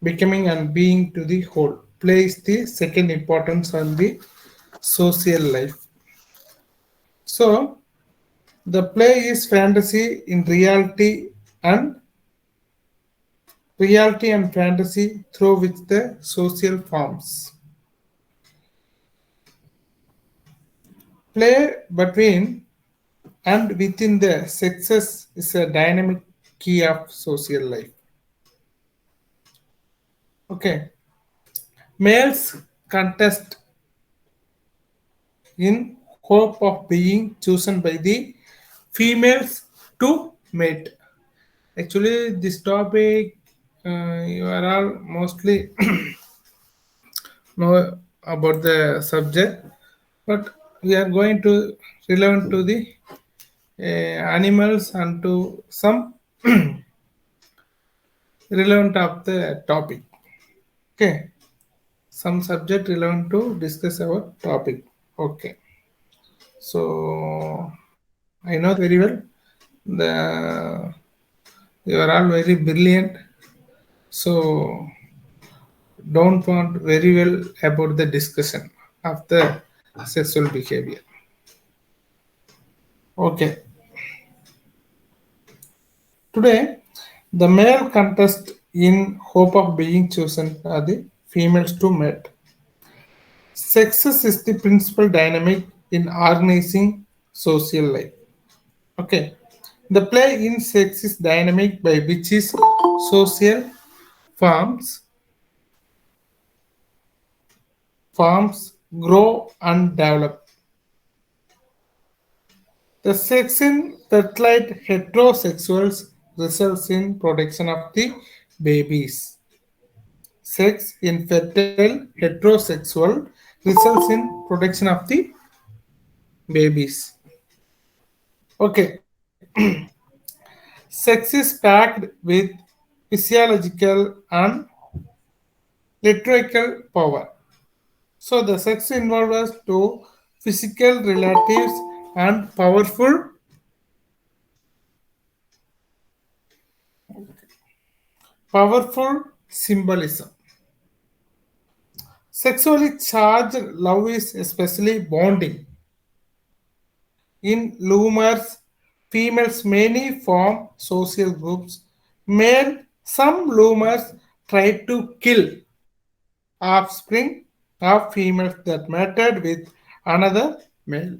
becoming and being to the whole. Play is the second importance on the social life. So the play is fantasy in and reality and fantasy through which the social forms. Play between and within the sexes is a dynamic key of social life. Okay, males contest in hope of being chosen by the females to mate. Actually, this topic you are all mostly know about the subject, but we are going to relevant to the animals and to some relevant of the topic. Okay, some subject relevant to discuss our topic. Okay, so I know very well the you are all very brilliant. So don't want very well about the discussion of the sexual behavior. Okay, today the male contest in hope of being chosen are the females to mate. Sexes is the principal dynamic in organizing social life. Okay, the play in sex is dynamic by which is social forms forms grow and develop. The sex in fertile heterosexuals results in production of the babies. Sex in fertile heterosexual results in production of the babies. Okay, sex is packed with physiological and liturgical power. So the sex involves two physical relatives and powerful symbolism. Sexually charged love is especially bonding. In lumars, females many form social groups. Male, some lumars try to kill offspring of females that mated with another male.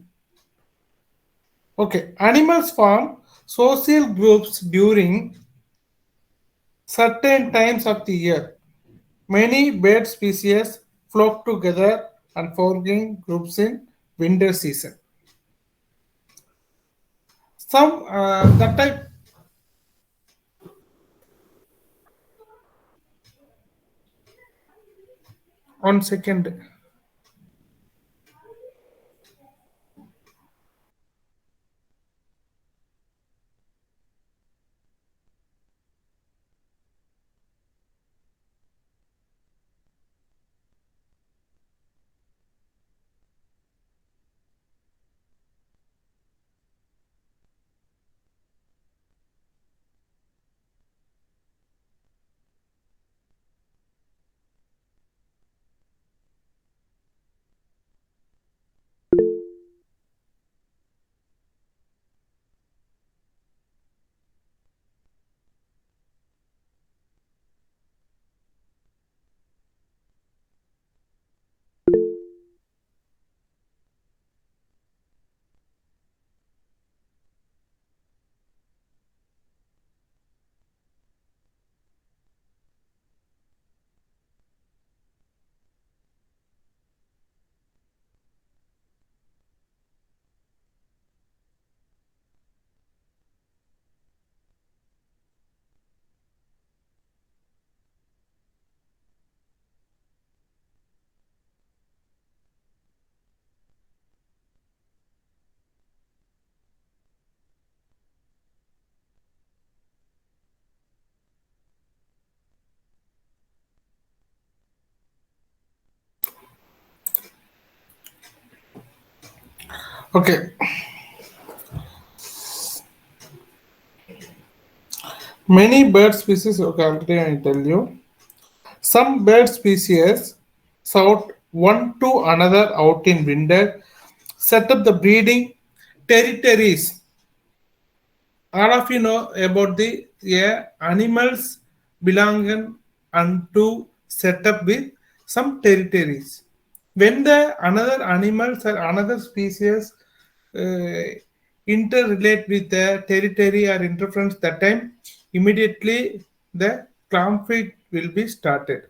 Okay, animals form social groups during certain times of the year. Many bird species flock together and forming groups in winter season. Some that type. One second. Okay, many bird species. Okay, already I tell you. Some bird species shout one to another out in winter, set up the breeding territories. All of you know about the animals belonging unto set up with some territories. When the another animals or another species uh, interrelate with the territory or interference, that time immediately the conflict will be started.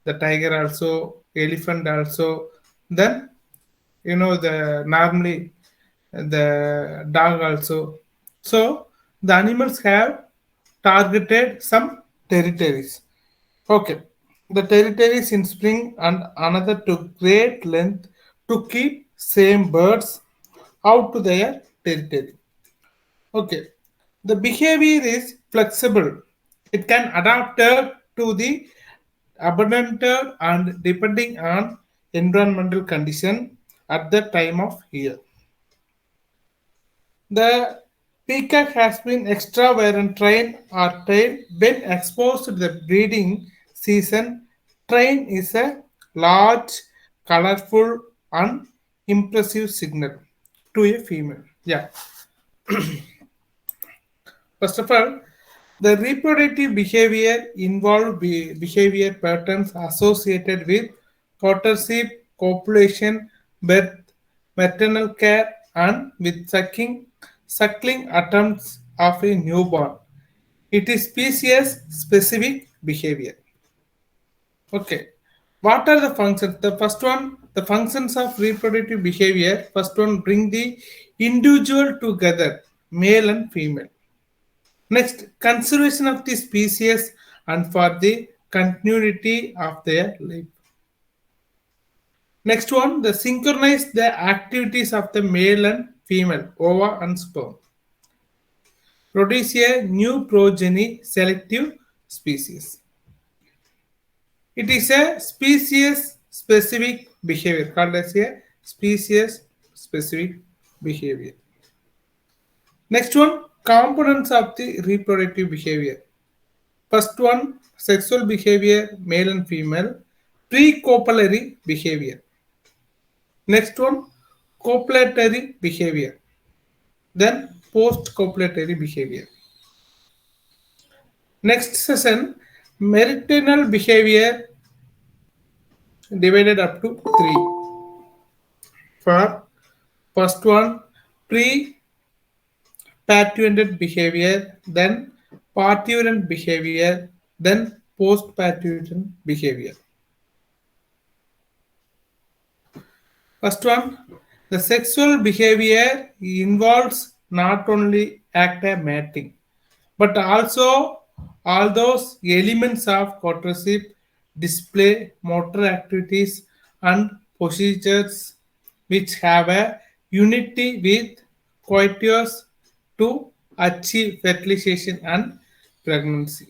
The tiger also, elephant also, then the normally the dog also. So the animals have targeted some territories. Okay, the territories in spring and another to great length to keep same birds out to their territory. Okay, the behavior is flexible. It can adapt to the abundant and depending on environmental condition at the time of year. The peacock has been extravagant train or tail when exposed to the breeding season. Train is a large, colorful, and impressive signal to a female. Yeah. First of all, the reproductive behavior involve behavior patterns associated with courtship, copulation, birth, maternal care, and with suckling attempts of a newborn. It is species specific behavior. Okay. What are the functions? The first one, the functions of reproductive behavior. First one, bring the individual together, male and female. Next, conservation of the species and for the continuity of their life. Next one, the synchronize the activities of the male and female, ova and sperm. Produce a new progeny selective species. It is a species specific behavior called as a species specific behavior. Next one, components of the reproductive behavior. First one, sexual behavior, male and female. Pre-copulatory behavior. Next one, copulatory behavior. Then post-copulatory behavior. Next session, marital behavior divided up to three. For first one, pre-parturient behavior, then parturient behavior, then post-parturient behavior. First one, the sexual behavior involves not only active mating, but also all those elements of courtship, display, motor activities, and procedures which have a unity with coitus to achieve fertilization and pregnancy.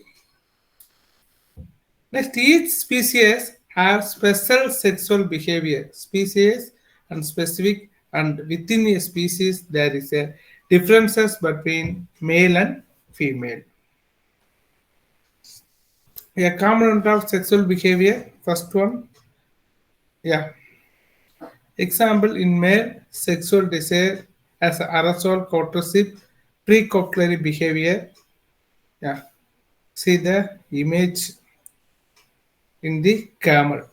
Next, each species have special sexual behavior, species and specific, and within a species there is a differences between male and female. A component of sexual behavior, first one, yeah. Example in male, sexual desire as arousal, courtship, pre-copulatory behavior. Yeah, see the image in the camel.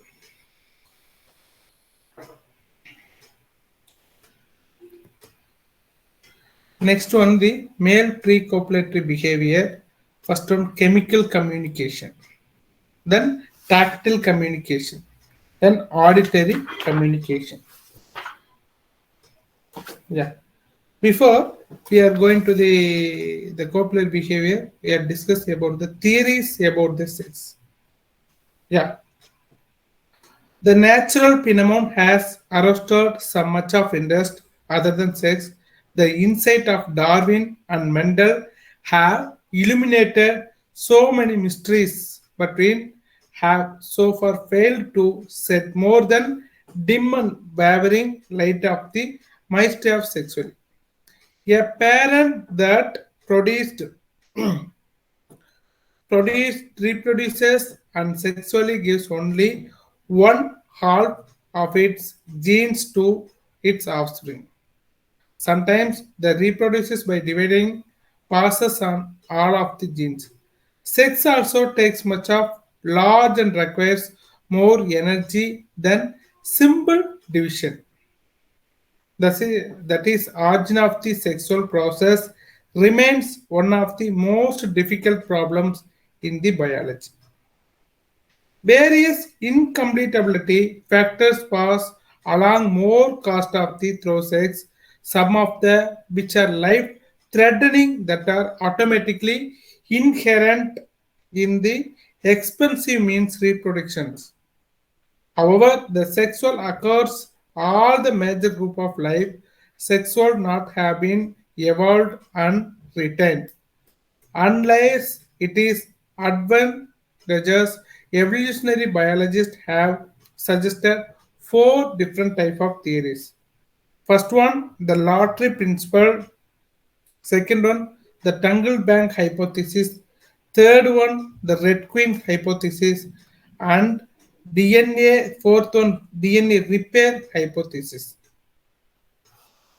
Next one, the male pre-copulatory behavior. First one, chemical communication. Then tactile communication. Then auditory communication. Yeah. Before we are going to the copulatory behavior, we have discussed about the theories about the sex. Yeah. The natural phenomenon has aroused so much of interest other than sex. The insight of Darwin and Mendel have illuminated so many mysteries, but we have so far failed to set more than dim and wavering light of the mystery of sexuality. A parent that produced reproduces and sexually gives only one half of its genes to its offspring. Sometimes the reproduces by dividing passes on all of the genes. Sex also takes much of large and requires more energy than simple division. That is origin of the sexual process remains one of the most difficult problems in the biology. Various incompletability factors pass along more cost of the through sex, some of the which are life threatening that are automatically inherent in the expensive means reproductions. However, the sexual occurs all the major group of life sexual not have been evolved and retained unless it is advantageous. Evolutionary biologists have suggested four different type of theories. First one, the lottery principle. Second one, the Tangle Bank hypothesis. Third one, the Red Queen hypothesis. And DNA, fourth one, DNA repair hypothesis.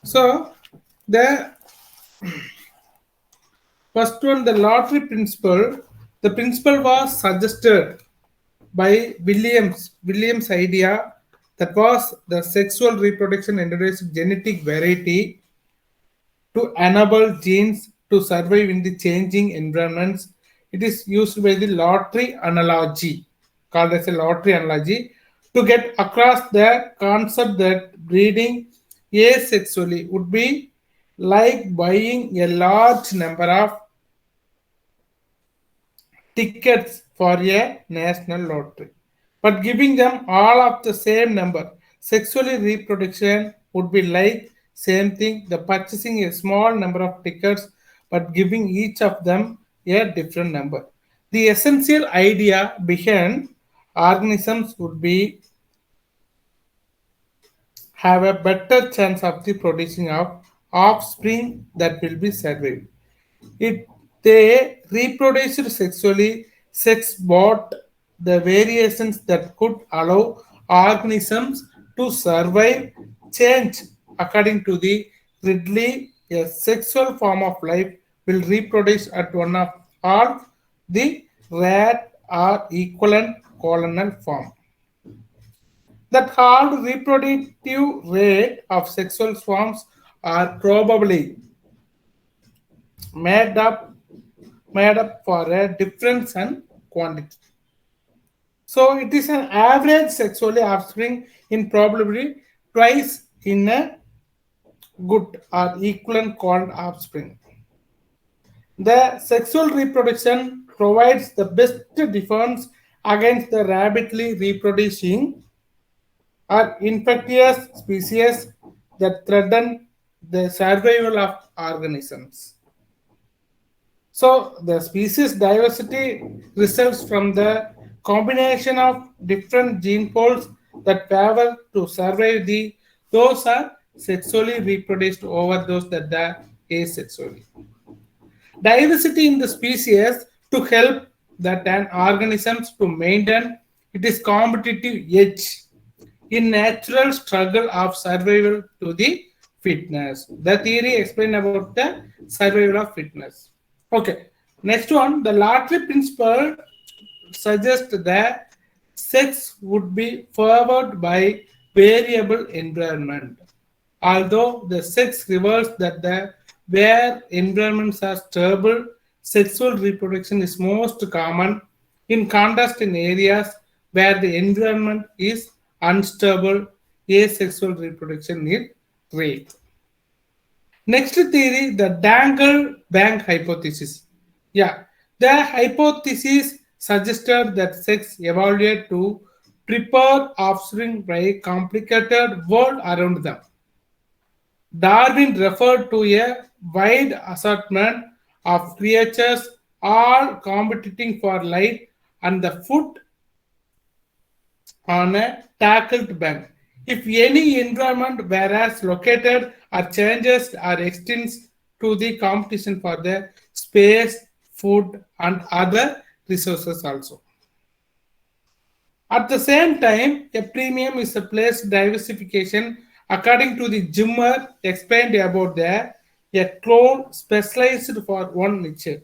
So, the first one, the lottery principle. The principle was suggested by Williams idea that was the sexual reproduction introduced genetic variety to enable genes to survive in the changing environments. It is used by the lottery analogy, called as a lottery analogy, to get across the concept that breeding asexually would be like buying a large number of tickets for a national lottery, but giving them all of the same number. Sexually reproduction would be like same thing, the purchasing a small number of tickets, but giving each of them a different number. The essential idea behind organisms would be have a better chance of the producing of offspring that will be survived. If they reproduced sexually, sex brought the variations that could allow organisms to survive change. According to the Ridley, a sexual form of life will reproduce at one of all the rat or equivalent colonal form. That hard reproductive rate of sexual swarms are probably made up made up for a difference in quantity. So it is an average sexually offspring in probably twice in a good or equivalent called offspring. The sexual reproduction provides the best defense against the rapidly reproducing or infectious species that threaten the survival of organisms. So the species diversity results from the combination of different gene pools that favor to survive the those are sexually reproduced over those that are asexually. Diversity in the species to help that an organisms to maintain its competitive edge in natural struggle of survival to the fitness. The theory explain about the survival of fitness. Okay. Next one, the lottery principle suggests that sex would be favored by variable environment. Although the sex reveals that the where environments are stable, sexual reproduction is most common. In contrast, in areas where the environment is unstable, asexual reproduction is rare. Next theory, the Dangle Bank hypothesis. Yeah, the hypothesis suggested that sex evolved to prepare offspring by a complicated world around them. Darwin referred to a wide assortment of creatures all competing for light and the food on a tackled bank. If any environment whereas located or changes or extends to the competition for the space, food and other resources also. At the same time, a premium is a place diversification. According to the Jimmer explained about that, a clone specialized for one niche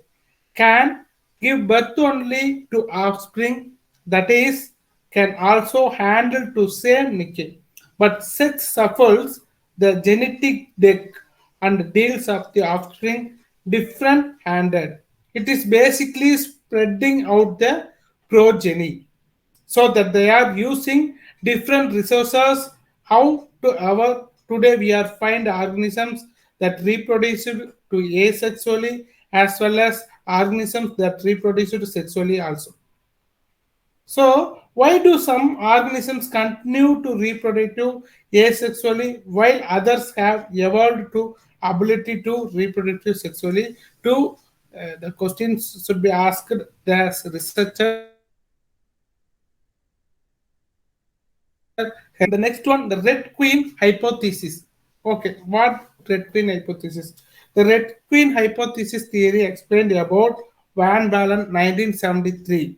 can give birth only to offspring, that is, can also handle to same niche, but sex shuffles the genetic deck and deals of the offspring different handed. It is basically spreading out the progeny so that they are using different resources. How to our today we are find organisms that reproduce to asexually as well as organisms that reproduce to sexually also. So why do some organisms continue to reproduce asexually while others have evolved to ability to reproduce sexually? To the questions should be asked as researcher. And the next one, the Red Queen hypothesis. Okay, what Red Queen hypothesis? The Red Queen hypothesis theory explained about Van Balen 1973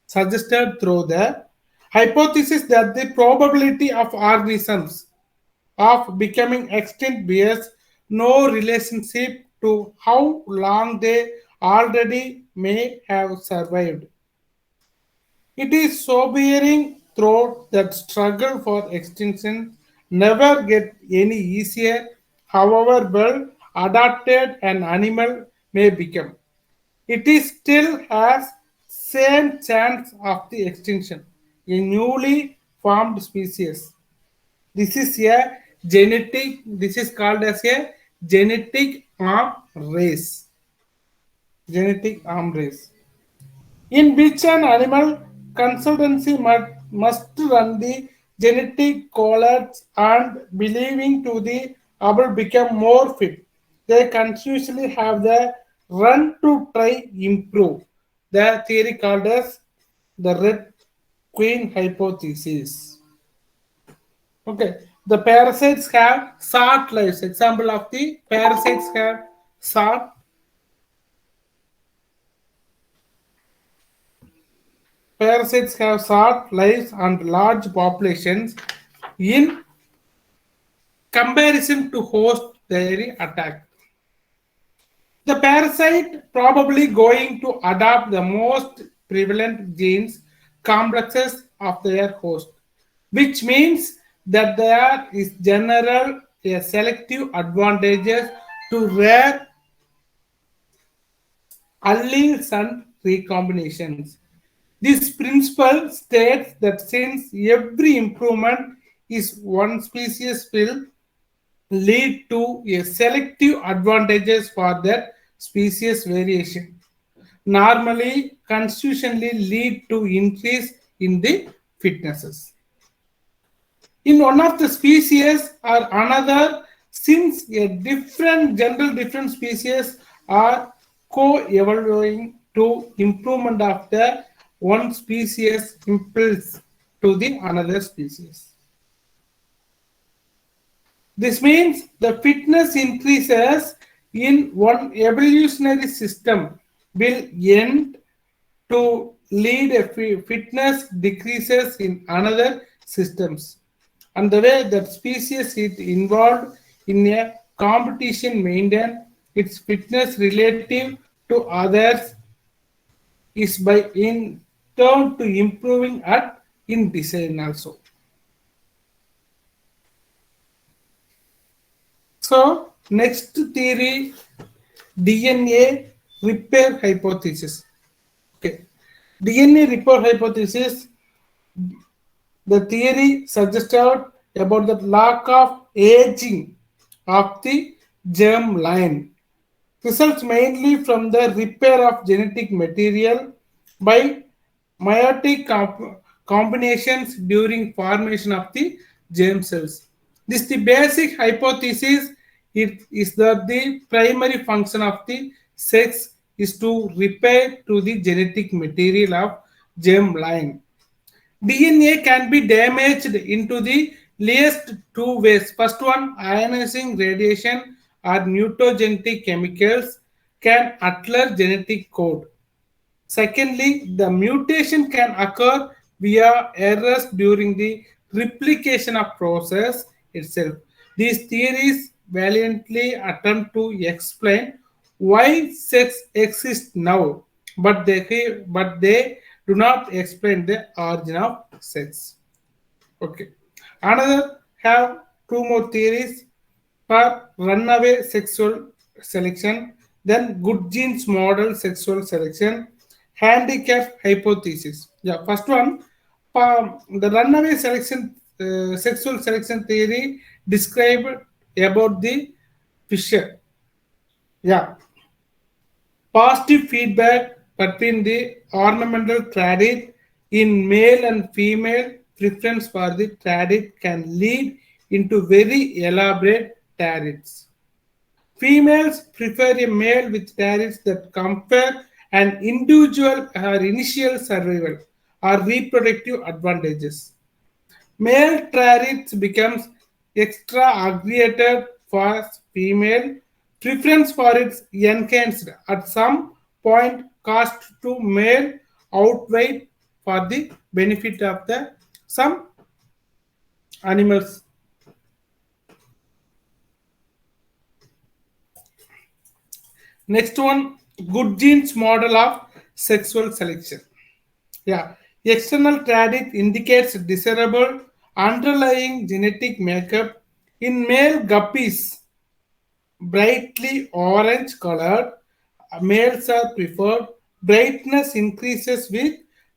suggested through the hypothesis that the probability of organisms of becoming extinct bears no relationship to how long they already may have survived. It is sobering thought that struggle for extinction never get any easier, however well adapted an animal may become. It is still has same chance of the extinction. A newly formed species. This is a this is called as a genetic arm race. Genetic arm race, in which an animal consultancy must run the genetic collages and believing to the able become more fit. They continuously have the run to try improve. The theory called as the Red Queen hypothesis. Okay, the parasites have short lives. Example of the parasites have short parasites have short lives and large populations in comparison to host their attack. The parasite probably going to adopt the most prevalent genes complexes of their host, which means that there is general a selective advantages to rare alleles and recombinations. This principle states that since every improvement is one species will lead to a selective advantages for that species variation. Normally, constitutionally lead to increase in the fitnesses. In one of the species or another, since a different general different species are co-evolving to improvement of the one species impulse to the another species. This means the fitness increases in one evolutionary system will end to lead a fitness decreases in another systems. And the way that species is involved in a competition maintain its fitness relative to others is by in turn to improving at in design also. So next theory, DNA repair hypothesis. Okay, DNA repair hypothesis. The theory suggested about the lack of aging of the germ line results mainly from the repair of genetic material by meiotic combinations during formation of the germ cells. This the basic hypothesis. It is that the primary function of the sex is to repair to the genetic material of germ line. DNA can be damaged into the least two ways. First one, ionizing radiation or mutagenetic chemicals can alter genetic code. Secondly, the mutation can occur via errors during the replication of process itself. These theories valiantly attempt to explain why sex exists now, but they do not explain the origin of sex. Okay. Another have two more theories for runaway sexual selection, then good genes model sexual selection, handicap hypothesis. Yeah, first one, the runaway selection, sexual selection theory described about the Fisher. Yeah, positive feedback between the ornamental traded in male and female preference for the traded can lead into very elaborate tariffs. Females prefer a male with tariffs that confer an individual or initial survival or reproductive advantages. Male traits becomes extra aggregated for female preference for its enhanced at some point cost to male outweigh for the benefit of the some animals. Next one, good genes model of sexual selection. Yeah, external trait indicates desirable underlying genetic makeup in male guppies. Brightly orange colored males are preferred. Brightness increases with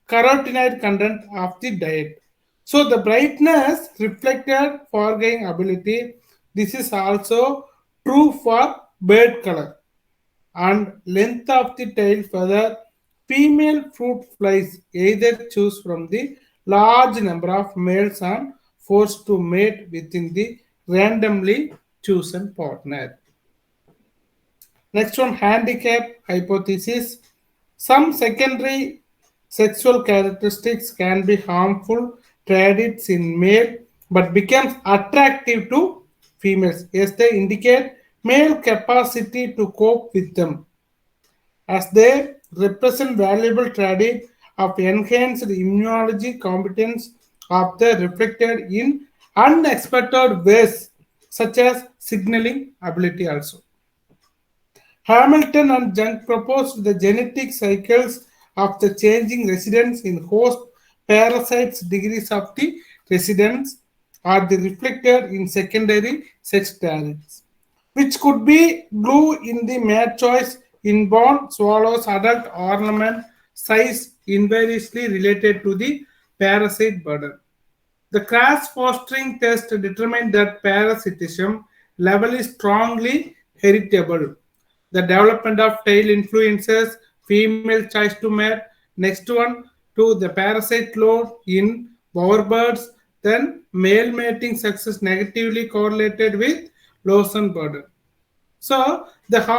carotenoid content of the diet. So the brightness reflected foregoing ability. This is also true for bird color and length of the tail feather. Female fruit flies either choose from the large number of males and forced to mate within the randomly chosen partner. Next one, handicap hypothesis. Some secondary sexual characteristics can be harmful traits in male but becomes attractive to females as they indicate male capacity to cope with them as they represent valuable traits of enhanced immunology competence of the reflected in unexpected ways such as signaling ability also. Hamilton and Jung proposed the genetic cycles of the changing residents in host parasites degrees of the residence are the reflected in secondary sex traits, which could be glue in the mate choice inborn swallows adult ornament size invariously related to the parasite burden. The cross fostering test determined that parasitism level is strongly heritable. The development of tail influences female choice to mate. Next one to the parasite load in bowerbirds. Then male mating success negatively correlated with lotion burden. So that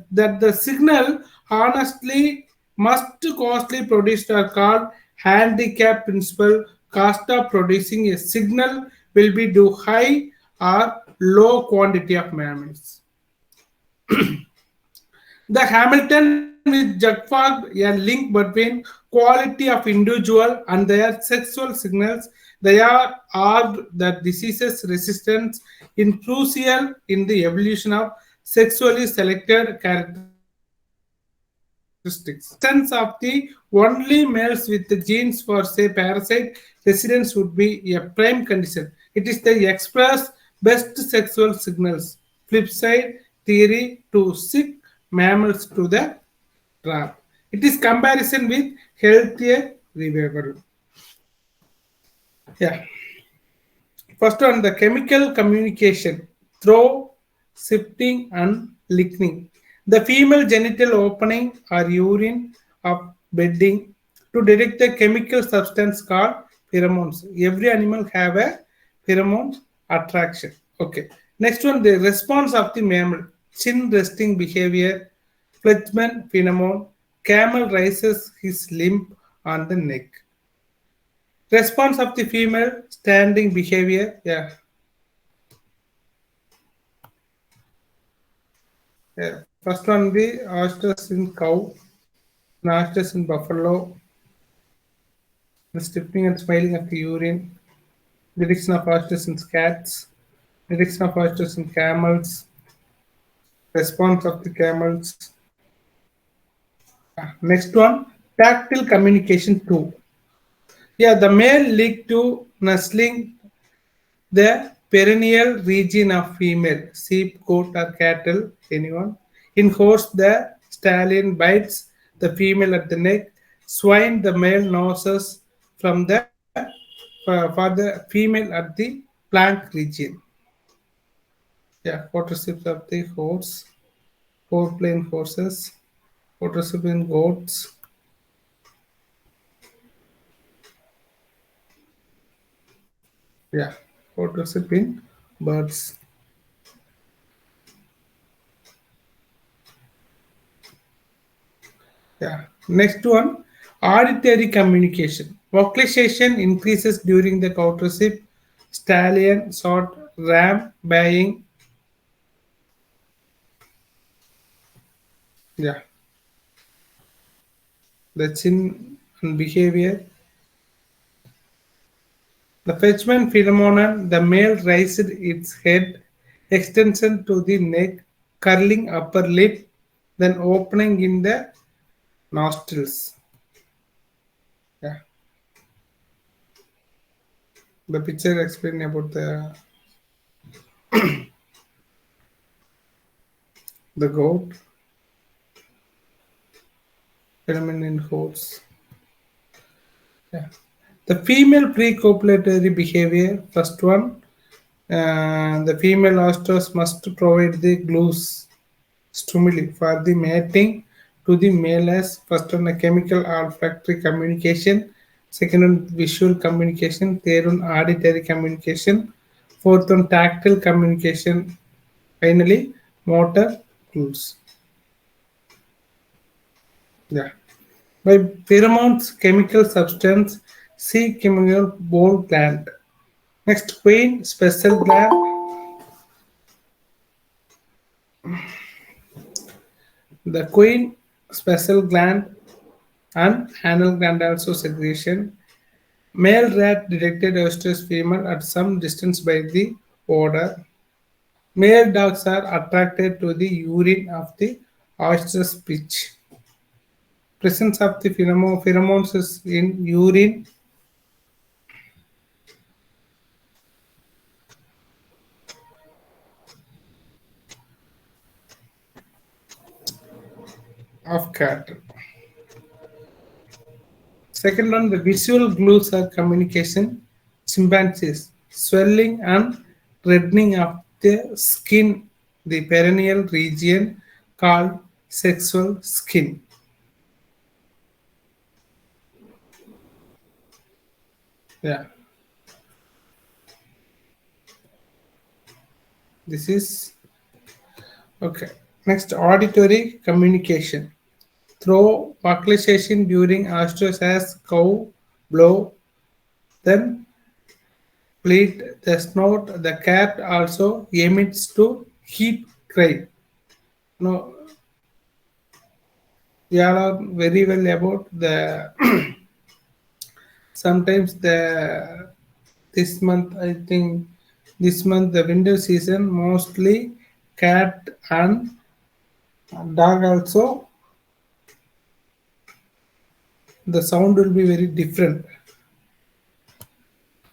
the signal honestly must costly produced are called handicap principle. Cost of producing a signal will be due high or low quantity of mammals. The Hamilton with Jagfag a link between quality of individual and their sexual signals. They are argued that diseases resistance in crucial in the evolution of sexually selected characteristics. Sense of the only males with the genes for say parasite residence would be a prime condition. It is the express best sexual signals. Flip side theory to sick mammals to the trap. It is comparison with healthier revival. Yeah. First one, the chemical communication through shifting and licking. The female genital opening or urine of bedding to detect a chemical substance called pheromones. Every animal have a pheromone attraction. Okay. Next one, the response of the mammal. Chin resting behavior, Fletchman pheromone. Camel raises his limb on the neck. Response of the female standing behavior. Yeah. Yeah. First one the oysters in cow, oysters in buffalo, the stiffening and smiling of the urine, detection of oysters in cats, detection of oysters in camels, response of the camels. Next one, tactile communication tool. Yeah, the male lead to nuzzling the perineal region of female, sheep, goat, or cattle, anyone. In horse, the stallion bites the female at the neck. Swine, the male noses from the for the female at the flank region. Yeah, phototypes of the horse, four-plain horses, phototypes in goats. Yeah, phototypes in birds. Yeah. Next one, auditory communication. Vocalization increases during the courtship, stallion, short, ram, baying. Yeah. The chin and behavior. The fetchman phenomenon, the male raised its head, extension to the neck, curling upper lip, then opening in the nostrils. Yeah. The picture explain about the goat, phenomenon in horse. Yeah. The female pre-copulatory behavior, first one, the female ostrich must provide the glues stimuli for the mating to the male as first one a chemical olfactory communication, second one visual communication, third one auditory communication, fourth one tactile communication, finally motor clues. Yeah. By pheromones, chemical substance, C chemical bone gland. Next, queen special gland. The queen special gland and anal gland also secretion. Male rat detected ostrich female at some distance by the odor. Male dogs are attracted to the urine of the ostrich pitch. Presence of the pheromones is in urine of cat. Second one, the visual glues are communication. Chimpanzees, swelling and reddening of the skin, the perineal region called sexual skin. Yeah, this is okay. Next, auditory communication. Through vocalization during osteosis, cow blow, then bleat the snout. The cat also emits to heat cry. No, we all are very well about the sometimes the this month I think this month the winter season mostly cat and dog also the sound will be very different.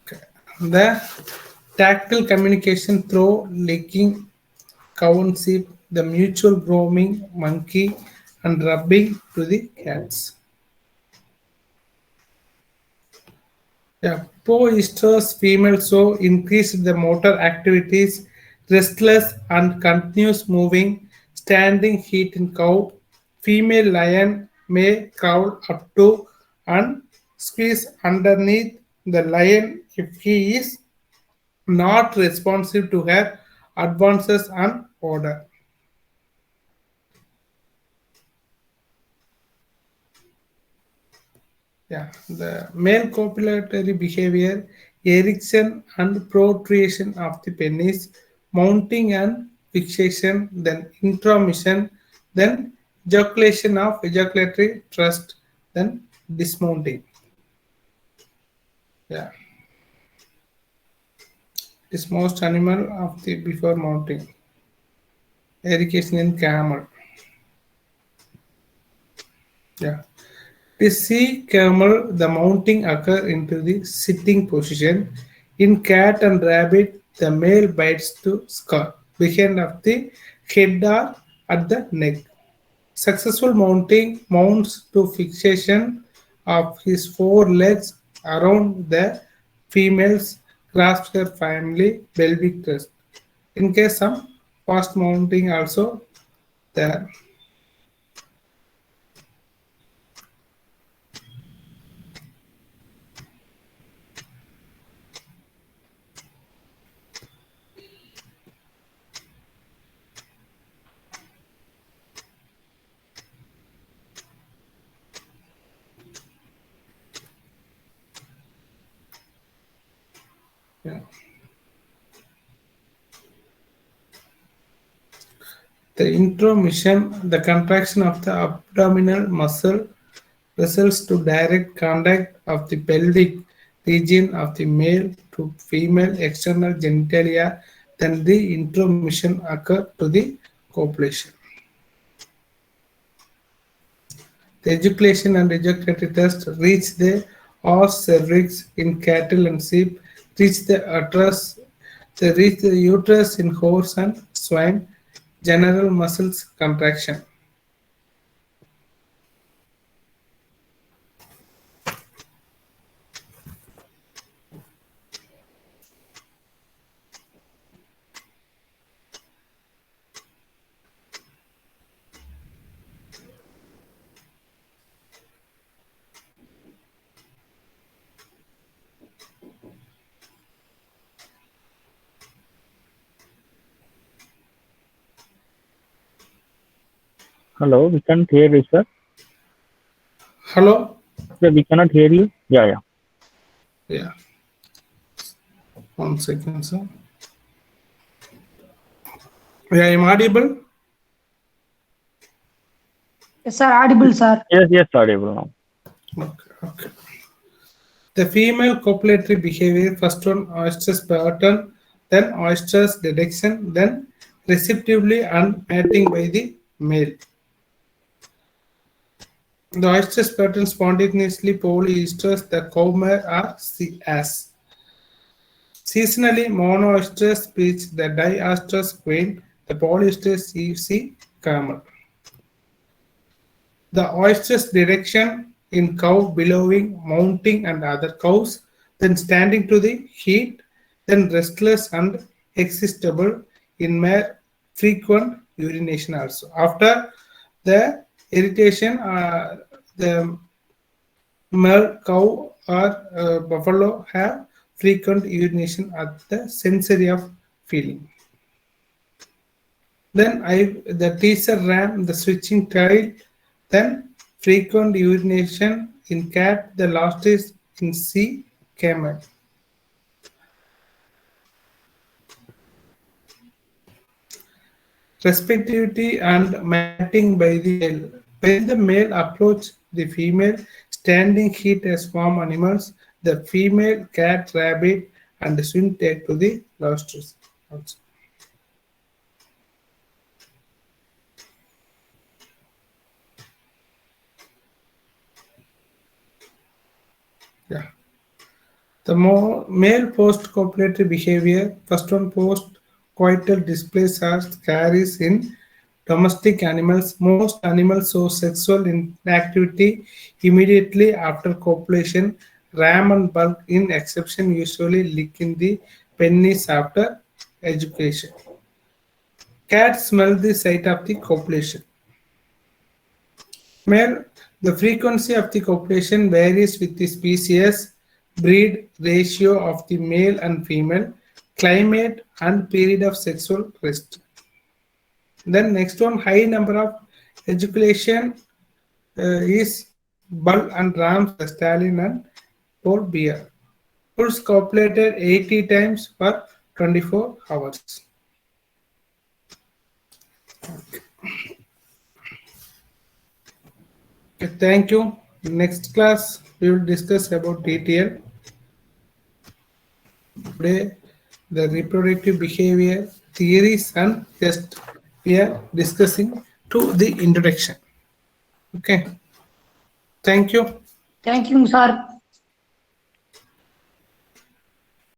Okay. The tactile communication through licking cow and sheep, the mutual grooming monkey and rubbing to the cats. Yeah, pro-estrous female so increased the motor activities, restless and continuous moving, standing heat in cow. Female lion may crawl up to and squeeze underneath the lion if he is not responsive to her advances and order. Yeah, the male copulatory behavior, erection and protrusion of the penis, mounting and fixation, then intromission, then ejaculation of ejaculatory thrust, then dismounting. Yeah, it is most animal of the before mounting. Education in camel. Yeah. The sea camel, the mounting occur into the sitting position. In cat and rabbit, the male bites to scalp behind of the head or at the neck. Successful mounting mounts to fixation of his four legs around the female's grasp her family pelvic thrust. In case some fast mounting also there. Yeah. The intromission, the contraction of the abdominal muscle results to direct contact of the pelvic region of the male to female external genitalia, then the intromission occur to the copulation. The ejaculation and ejaculatory test reach the os cervix in cattle and sheep, reach the uterus, they reach the uterus in horse and swine, general muscles contraction. Hello, we can't hear you, sir. Hello? Yeah, we cannot hear you. Yeah, yeah. Yeah, 1 second, sir. Yeah, I'm audible? Yes, sir, audible, sir. Yes, yes, audible now. Okay, okay. The female copulatory behavior first on oestrus pattern, then oestrus detection, then receptively and mating by the male. The oestrus pattern spontaneously polyestrus, the cowmare are as. Seasonally monoestrus speech, the diestrus queen, the polyestrus C camel. The oysters direction in cow bellowing, mounting and other cows, then standing to the heat, then restless and existable in mare frequent urination also. After the irritation, the male cow or buffalo have frequent urination at the sensory of feeling. Then the teaser ram, the switching tail, then frequent urination in cat, the last is in C camel. Respectivity and mating by the male. When the male approach the female, standing heat as farm animals, the female cat, rabbit, and swing take to the losters. Also. Yeah. The male post-copulatory behavior, first one post-coital displays are carries in domestic animals. Most animals show sexual inactivity immediately after copulation. Ram and buck in exception usually lick in the penis after ejaculation. Cats smell the site of the copulation. Male, the frequency of the copulation varies with the species, breed, ratio of the male and female, climate, and period of sexual rest. Then next one, high number of ejaculation is bull and rams, the stallion and bull bear. Bulls copulated 80 times per 24 hours. Okay, thank you. Next class, we will discuss about detail. Today, the reproductive behavior theories and tests we are discussing to the introduction. Okay. Thank you. Thank you, sir.